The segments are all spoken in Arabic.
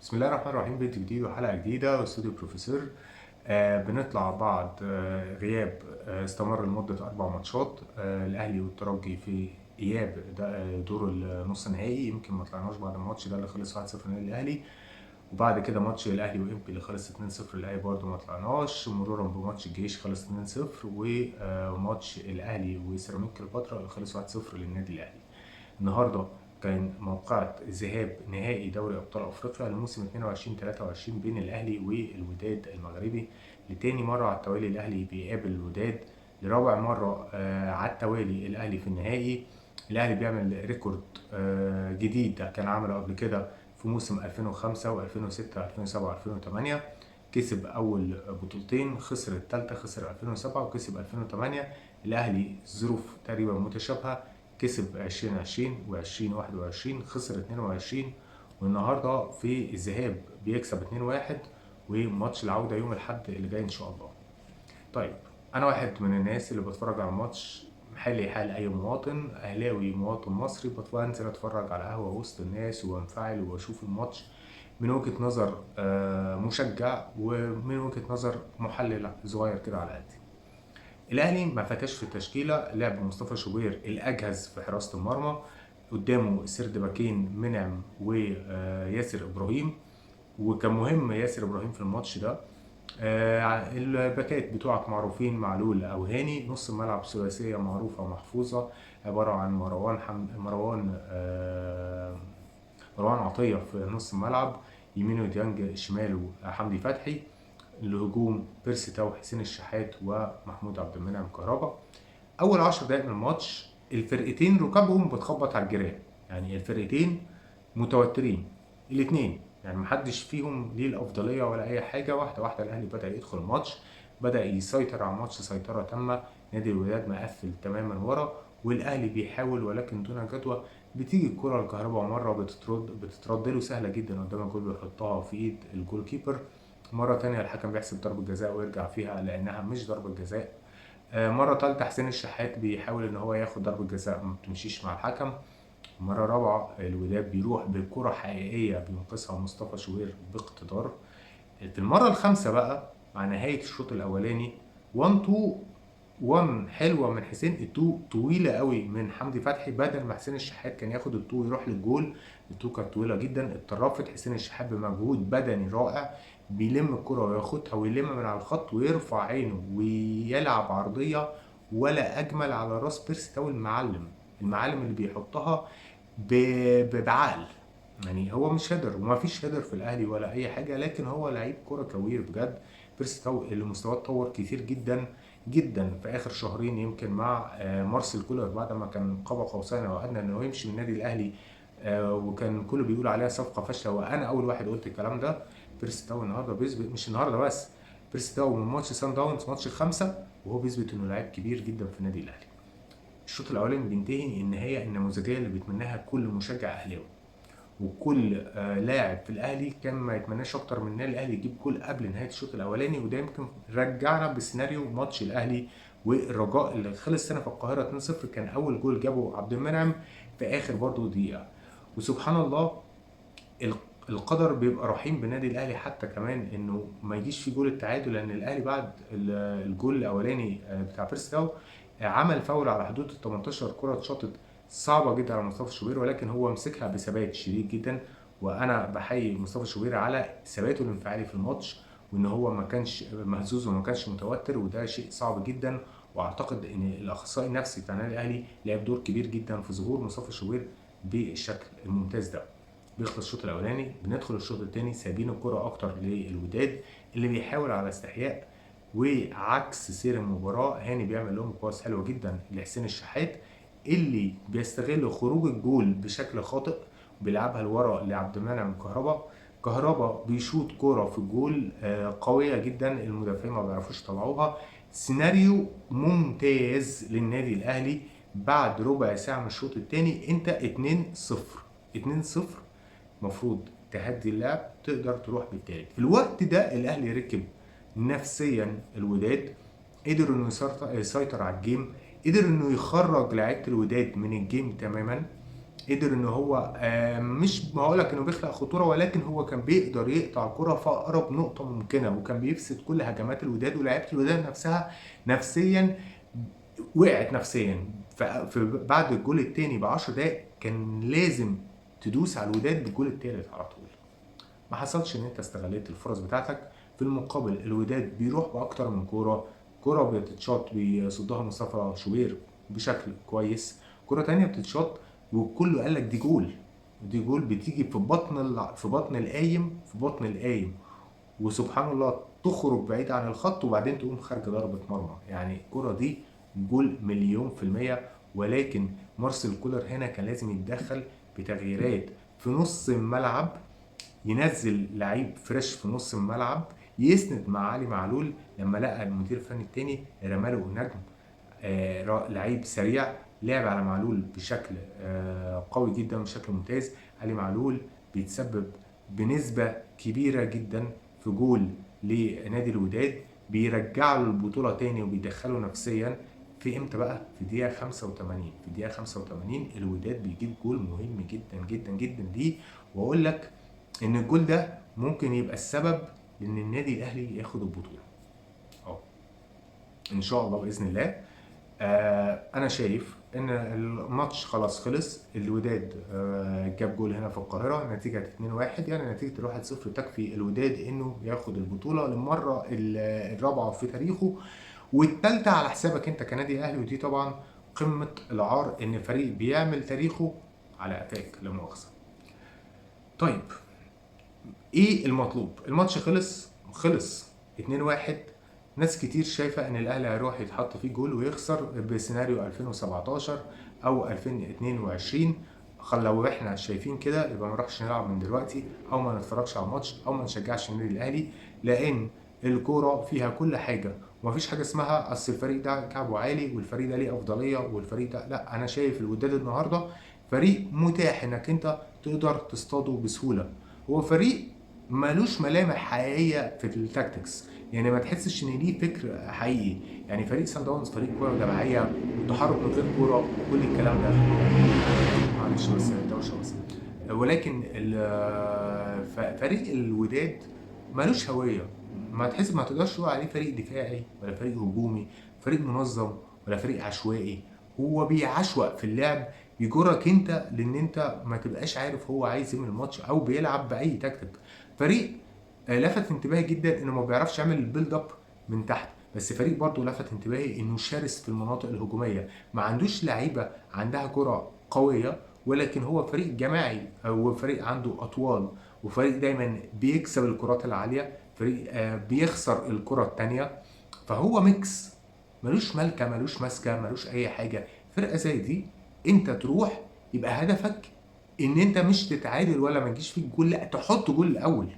بسم الله الرحمن الرحيم. فيديو جديد وحلقة جديدة واستوديو بروفيسور. بنطلع بعد غياب استمر لمدة 4 ماتشات. الأهلي والترجي في إياب دور النص نهائي. يمكن ما طلعناش بعد الماتش ده اللي خلص 1-0 للنادي الأهلي، وبعد كده ماتش الأهلي وإمبي اللي خلص 2-0 للأهلي برضه ما طلعناش، مرورا بماتش الجيش خلص 2-0، وماتش الأهلي وسيراميكا كليوباترا اللي خلص 1-0 للنادي الأهلي. النهارده كان موقعة ذهاب نهائي دوري أبطال أفريقيا الموسم 22-23 بين الأهلي والوداد المغربي. لتاني مرة على التوالي الأهلي بيقابل الوداد، لرابع مرة على التوالي الأهلي في النهائي. الأهلي بيعمل ريكورد جديد ده كان عمله قبل كده في موسم 2005 و2006 2007 2008. كسب أول بطولتين، خسر التالتة، خسر 2007 وكسب 2008. الأهلي ظروف تقريبا متشابهة، كسب 2020 و2021، خسر 22، والنهارده في الذهاب بيكسب 2-1، وماتش العودة يوم الأحد اللي جاي إن شاء الله. طيب، أنا واحد من الناس اللي بتفرج على الماتش حالي حال أي مواطن أهلاوي مواطن مصري، بنزل أتفرج على قهوة وسط الناس وانفعل وأشوف الماتش من وجهة نظر مشجع، ومن وجهة نظر محلل صغير كده على قدي. الاهلي ما فتش في التشكيله، لعب مصطفى شوبير الاجهز في حراسه المرمى، قدامه سرد باكين منعم وياسر ابراهيم، وكان مهم ياسر ابراهيم في الماتش ده. الباكات بتوعك معروفين، معلول او هاني. نص الملعب ثلاثيه معروفه ومحفوظه، عباره عن مروان عطيه في نص الملعب، يمينه ديانج، شماله حمدي فتحي. الهجوم بيرسي تاو، حسين الشحات، ومحمود عبد المنعم كهربا. اول 10 دقائق من الماتش الفرقتين ركابهم بتخبط على الجيران، يعني الفرقتين متوترين الاثنين، يعني محدش فيهم ليه الافضليه ولا اي حاجه. واحده واحده الاهلي بدا يدخل الماتش، بدا يسيطر على الماتش سيطره تامه. نادي الوداد مقفل تماما ورا، والاهلي بيحاول ولكن دون جدوى. بتيجي الكره الكهرباء مره بتترد له سهله جدا قدام الجول، بيحطها في ايد الجول كيبر. مرة تانية الحكم بيحسب ضربة جزاء ويرجع فيها لأنها مش ضربة جزاء. مرة تالتة حسين الشحات بيحاول إن هو ياخد ضربة جزاء ما بتمشيش مع الحكم. مرة رابعة الوداد بيروح بكرة حقيقية بينقذها مصطفى شوبير باقتدار. في المرة الخامسة بقى مع نهاية الشوط الأولاني 1 2 1 حلوة من حسين، التو طويلة قوي من حمدي فتحي، بدل ما حسين الشحات كان ياخد التو يروح للجول. التو كانت طويلة جدا، اتطرفت. حسين الشحات بمجهود بدني رائع بيلم الكرة وياخدها ويلم من على الخط ويرفع عينه ويلعب عرضية، ولا أجمل على راس بيرسي تاو. المعالم اللي بيحطها بعقل. يعني هو مش هيدر، ومفيش هيدر في الاهلي ولا اي حاجه، لكن هو لعيب كوره كوير بجد. بيرسي تاو اللي مستواه اتطور كتير جدا جدا في اخر شهرين، يمكن مع مارسيل كولر بعد ما كان قاب قوسين او ادنى انه يمشي من النادي الاهلي. وكان كله بيقول عليها صفقه فاشله، وانا اول واحد قلت الكلام ده. بيرسي تاو النهارده بيثبت، مش النهارده بس، بيرسي تاو من ماتش سان داونز ماتش الخمسه وهو بيثبت انه لعيب كبير جدا في النادي الاهلي. الشوط الاولاني بينتهي النهايه النموذجيه اللي بيتمناها كل مشجع اهلاوي، وكل لاعب في الاهلي كان ما يتمناش اكتر من النادي الاهلي يجيب جول قبل نهايه الشوط الاولاني. وده يمكن رجعنا بسيناريو ماتش الاهلي والرجاء اللي خلص هنا في القاهره 2-0. كان اول جول جابه عبد المنعم في اخر برضه دقيقه. وسبحان الله القدر بيبقى رحيم بالنادي الاهلي، حتى كمان انه ما يجيش في جول التعادل، لان الاهلي بعد الجول الاولاني بتاع بيرسي تاو عمل فاول على حدود ال 18. كره اتشاطت صعبه جدا على مصطفى شوبير، ولكن هو مسكها بثبات شديد جدا. وانا بحيي مصطفى شوبير على ثباته الانفعالي في الماتش، وان هو ما كانش مهزوز وما كانش متوتر، وده شيء صعب جدا. واعتقد ان الاخصائي النفسي بتاع النادي الاهلي لعب دور كبير جدا في ظهور مصطفى شوبير بالشكل الممتاز ده. بيخلص الشوط الاولاني، بندخل الشوط الثاني سايبين الكره اكتر للوداد اللي بيحاول على استحياء. وعكس سير المباراه، هاني بيعمل لهم باص حلوه جدا لحسين الشحات اللي بيستغل خروج الجول بشكل خاطئ، بيلعبها لورا لعبد المنعم كهربا بيشوط كوره في الجول قويه جدا، المدافعين ما بيعرفوش يطلعوها. سيناريو ممتاز للنادي الاهلي. بعد ربع ساعه من الشوط الثاني انت 2-0 2-0، مفروض تهدي اللعب تقدر تروح بالتالت. في الوقت ده الاهلي ركب نفسيا الوداد، قدر انه يسيطر على الجيم، قدر انه يخرج لعيبه الوداد من الجيم تماما. قدر ان هو مش ما هقولك انه بيخلق خطوره، ولكن هو كان بيقدر يقطع الكره في اقرب نقطه ممكنه، وكان بيفسد كل هجمات الوداد، ولاعيبه الوداد نفسها نفسيا وقعت نفسيا. بعد الجول الثاني ب 10 دقائق كان لازم تدوس على الوداد بالجول الثالث على طول. ما حصلش ان انت استغليت الفرص بتاعتك. في المقابل الوداد بيروح باكتر من كوره بتتشاط بيصدها مصطفى شوبير بشكل كويس، كوره تانية بتتشاط وكله قال لك دي جول، دي جول بتيجي في بطن القايم، وسبحان الله تخرج بعيد عن الخط وبعدين تقوم خارجه ضربه مرمى. يعني الكوره دي جول مليون في المية. ولكن مارسيل كولر هنا كان لازم يتدخل بتغييرات في نص الملعب، ينزل لعيب فريش في نص الملعب يسند مع علي معلول لما لقى المدير الفني التاني رماله نجم لعيب سريع، لعب على معلول بشكل قوي جدا بشكل ممتاز. علي معلول بيتسبب بنسبة كبيرة جدا في جول لنادي الوداد، بيرجع له البطولة تاني وبيدخله نفسيا. في امتى بقى؟ في دقيقة 85. في دقيقة 85 الوداد بيجيب جول مهم جدا جدا جدا ليه، واقول لك ان الجول ده ممكن يبقى السبب ان النادي الاهلي ياخد البطوله ان شاء الله باذن الله. انا شايف ان الماتش خلاص خلص، الوداد جاب جول هنا في القاهره، نتيجه 2-1، يعني نتيجه ال 1-0 تكفي الوداد انه ياخد البطوله للمره الرابعه في تاريخه والثالثه على حسابك انت كنادي اهلي. ودي طبعا قمه العار ان فريق بيعمل تاريخه على قفاك لا مؤاخذه. طيب ايه المطلوب؟ الماتش خلص 2-1. ناس كتير شايفه ان الاهلي هيروح يتحط فيه جول ويخسر بسيناريو 2017 او 2022. لو احنا شايفين كده يبقى ما نروحش نلعب من دلوقتي، او ما نتفرجش على الماتش، او ما نشجعش النادي الاهلي، لان الكوره فيها كل حاجه ومفيش حاجه اسمها اصل الفريق ده كعبه عالي والفريق ده ليه افضليه والفريق ده لا. انا شايف الوداد النهارده فريق متاح انك انت تقدر تصطاده بسهوله، هو فريق مالوش ملامح حقيقيه في التاكتكس، يعني ما تحسش ان ليه فكر حقيقي. يعني فريق سان داونز فريق كوره جماعيه وتحرك من غير كوره وكل الكلام ده، معلش بس دوشه بس. ولكن فريق الوداد مالوش هويه، ما تقدرش تقول عليه فريق دفاعي ولا فريق هجومي، فريق منظم ولا فريق عشوائي. هو بيعشوق في اللعب، بيجرك انت لان انت ما تبقاش عارف هو عايز ايه من الماتش او بيلعب باي تكتيك. فريق لفت انتباهي جدا انه ما بيعرفش يعمل البيلد اب من تحت، بس فريق برضه لفت انتباهي انه شرس في المناطق الهجوميه، ما عندوش لعيبه عندها كره قويه، ولكن هو فريق جماعي، هو فريق عنده اطوال، وفريق دايما بيكسب الكرات العاليه، فريق بيخسر الكره الثانيه. فهو ميكس، ملوش ملكه ملوش ماسكه ملوش اي حاجه. فرقه زي دي انت تروح يبقى هدفك ان انت مش تتعادل ولا ما تجيش فيك جول، لا تحط جول الاول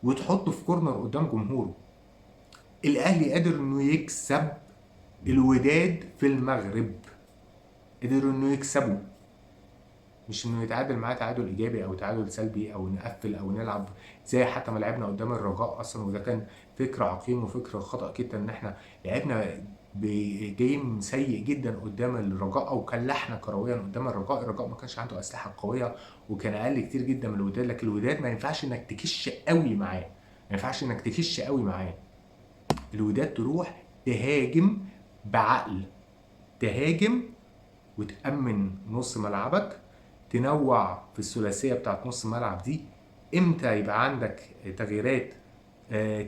وتحطه في كورنر قدام جمهوره. الاهلي قادر انه يكسب الوداد في المغرب، قدر انه يكسبه، مش انه يتعادل معاه تعادل ايجابي او تعادل سلبي او نقفل او نلعب زي حتى ما لعبنا قدام الرجاء اصلا. وده كان فكر عقيم وفكر خطا جدا ان احنا لعبنا بجيم سيء جدا قدام الرجاء او كلحنا كرويا قدام الرجاء ما كانش عنده اسلحه قويه وكان اقل كتير جدا من الوداد. لكن الوداد ما ينفعش انك تكش قوي معاه، ما ينفعش انك تكش قوي معاه. الوداد تروح تهاجم بعقل، تهاجم وتأمن نص ملعبك، تنوع في الثلاثيه بتاعت نص الملعب دي. امتى يبقى عندك تغييرات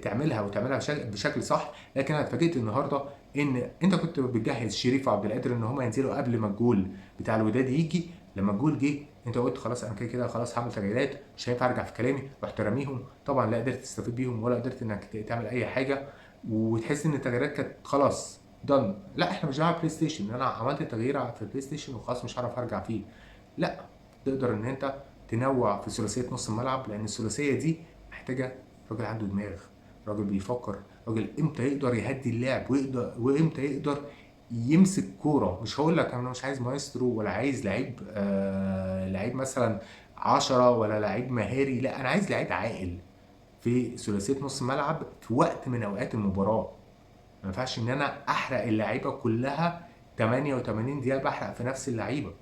تعملها وتعملها بشكل صح. لكن انا اتفاجئت النهارده ان انت كنت بتجهز شريف وعبد القادر ان هم ينزلوا قبل ما الجول بتاع الوداد يجي. لما الجول جه انت قلت خلاص انا كده كده خلاص هعمل تغييرات مش هينفع ارجع في كلامي، رحت راميهم. طبعا لا قدرت تستفيد بيهم ولا قدرت انك تعمل اي حاجه، وتحس ان التغييرات كانت خلاص دن. لا احنا مش بنلعب بلاي ستيشن، انا عملت تغيير في البلاي ستيشن وخلاص مش هعرف ارجع فيه. لا، تقدر ان انت تنوع في ثلاثيه نص الملعب، لان الثلاثيه دي محتاجه راجل عنده دماغ، راجل بيفكر، راجل امتى يقدر يهدي اللعب وامتى يقدر يمسك كوره. مش هقول لك انا مش عايز مايسترو ولا عايز لعيب لعيب مثلا 10 ولا لعيب مهاري، لا انا عايز لعيب عاقل في ثلاثيه نص ملعب في وقت من اوقات المباراه. ما ينفعش ان انا احرق اللعيبه كلها 88 دقيقه بحرق في نفس اللعيبه.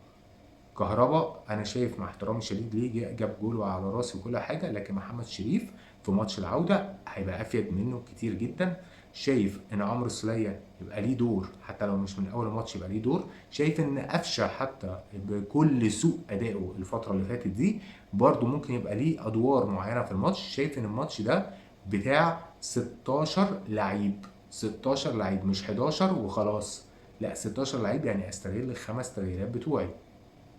كهربا انا شايف مع احترامي الشديد ليه جاب جول على راسي وكل حاجه، لكن محمد شريف في ماتش العوده هيبقى افيد منه كتير جدا. شايف ان عمرو السوليه يبقى ليه دور، حتى لو مش من اول ماتش يبقى ليه دور. شايف ان قفشه حتى بكل سوء ادائه الفتره اللي فاتت دي برده ممكن يبقى ليه ادوار معينه في الماتش. شايف ان الماتش ده بتاع 16 لعيب، 16 لعيب مش 11 وخلاص، لا 16 لعيب. يعني استغل الخمس تغييرات بتوعي،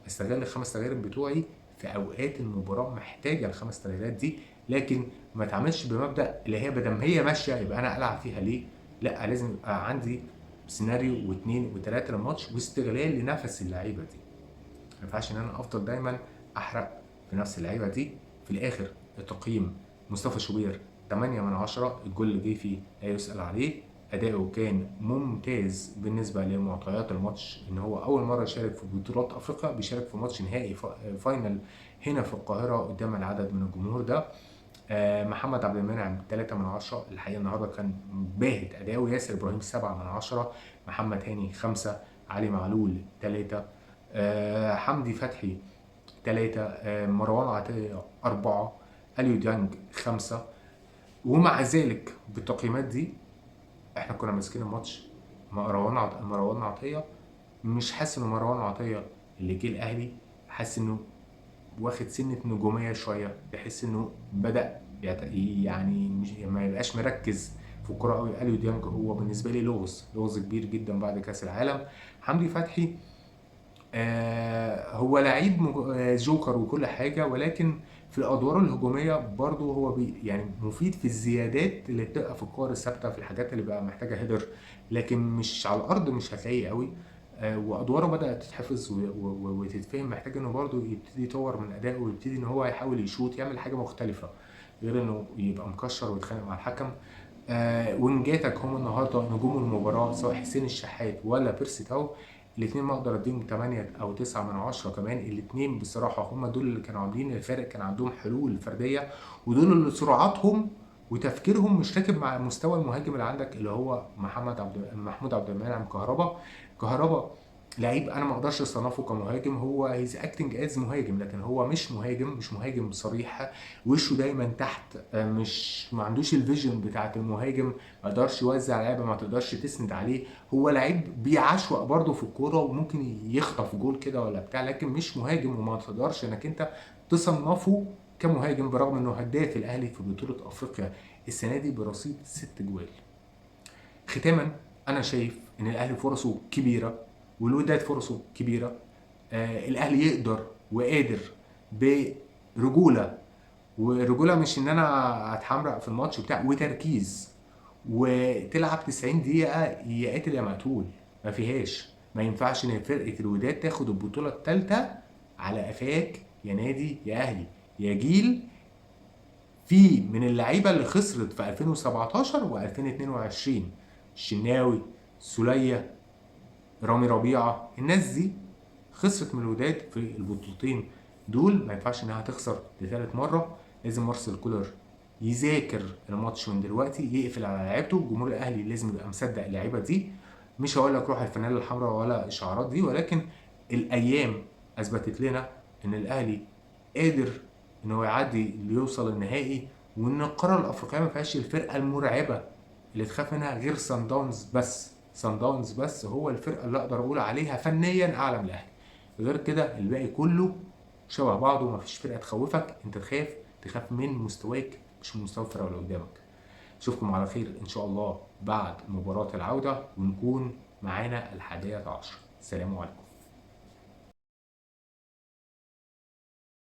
استغل الخمس تغييرات بتوعي في اوقات المباراه محتاجه الخمس تغييرات دي، لكن ما تعملش بمبدا اللي هي بدل هي ماشيه يبقى انا العب فيها ليه. لا، لازم يبقى عندي سيناريو واثنين وثلاثه للماتش واستغلال لنفس اللعيبه دي. ما ينفعش ان انا افضل دايما احرق في نفس اللعيبه دي. في الاخر التقييم مصطفى شوبير 8 من 10، الجول اللي جه فيه لا يسأل عليه، اداؤه كان ممتاز بالنسبه لمعطيات الماتش، ان هو اول مره يشارك في بطولات افريقيا، بيشارك في ماتش نهائي فاينل هنا في القاهره قدام العدد من الجمهور ده. محمد عبد المنعم 3 من 10، الحقيقه النهارده كان باهت اداؤه. ياسر ابراهيم 7 من 10، محمد هاني 5، علي معلول 3، حمدي فتحي 3، مروان عطية 4، اليو ديانج 5. ومع ذلك بالتقييمات دي احنا كنا ماسكين الماتش. مروان عطية مش حاسس ان مروان عطية اللي جه الاهلي، حاسس انه واخد سنة نجومية شوية، بحس انه بدأ يعني مش ما يبقاش مركز في الكرة قوي. اليو ديانج هو بالنسبة لي لغز كبير جدا بعد كأس العالم. حمدي فتحي هو لعيب جوكر وكل حاجة، ولكن في الأدوار الهجومية برضه هو يعني مفيد في الزيادات اللي بتبقى في الكور الثابتة، في الحاجات اللي بقى محتاجة هيدر، لكن مش على الأرض مش هتلاقيه قوي. وأدواره بدأت تتحفظ وتتفهم، محتاج إنه برضه يبتدي يطور من أدائه ويبتدي إن هو يحاول يشوط، يعمل حاجة مختلفة غير إنه يبقى مكشر ويتخانق مع الحكم. وينجاتك هم النهارده نجوم المباراة، سواء حسين الشحات ولا بيرسي تاو، الاثنين ما اقدر اديهم 8 او 9 من 10 كمان. الاثنين بصراحه هم دول اللي كانوا عاملين الفارق، كان عندهم حلول فرديه، ودول اللي سرعتهم وتفكيرهم مش راكب مع مستوى المهاجم اللي عندك اللي هو محمود عبد المنعم كهربا لعيب انا ما اقدرش اصنفه كمهاجم، هو هيز اكتنج از مهاجم، لكن هو مش مهاجم صريح. وشه دايما تحت، مش ما عندوش الفيجن بتاعت المهاجم، ما يقدرش يوزع لعيبه، ما تقدرش تسند عليه. هو لعيب بيعشوق برضه في الكوره وممكن يخطف جول كده ولا بتاع، لكن مش مهاجم، وما تقدرش انك انت تصنفه كمهاجم، برغم انه هداف الاهلي في بطوله افريقيا السنه دي برصيد 6 جوال. ختاما انا شايف ان الاهلي فرصه كبيره والوداد فرصه كبيره. الاهلي يقدر وقادر برجوله، ورجوله مش ان انا اتحمرق في الماتش بتاع، وتركيز، وتلعب 90 دقيقه يا قاتل يا مقتول، ما فيهاش. ما ينفعش ان فرقه الوداد تاخد البطوله الثالثه على قفاك يا نادي يا اهلي يا جيل. في من اللعيبه اللي خسرت في 2017 و2022، الشناوي، سوليه، رامي ربيعه، الناس دي خسرت من الوداد في البطولتين دول. ما ينفعش انها تخسر لثالث مره. لازم مارسيل كولر يذاكر الماتش من دلوقتي، يقفل على لعيبته. جمهور الاهلي لازم يبقى مصدق اللعيبه دي. مش هقول لك روح الفانيلا الحمراء ولا الشعارات دي، ولكن الايام اثبتت لنا ان الاهلي قادر ان هو يعدي اللي يوصل النهائي، وان القاره الافريقيه ما فيهاش الفرقه المرعبه اللي تخاف منها غير سان داونز بس. سان داونز بس هو الفرقه اللي اقدر اقول عليها فنيا اعلى من الاهلي، غير كده الباقي كله شبه بعضه. ومفيش فرقه تخوفك، انت تخاف من مستواك مش من مستوى الفرقه اللي قدامك. اشوفكم على خير ان شاء الله بعد مباراه العوده، ونكون معانا 11. السلام عليكم.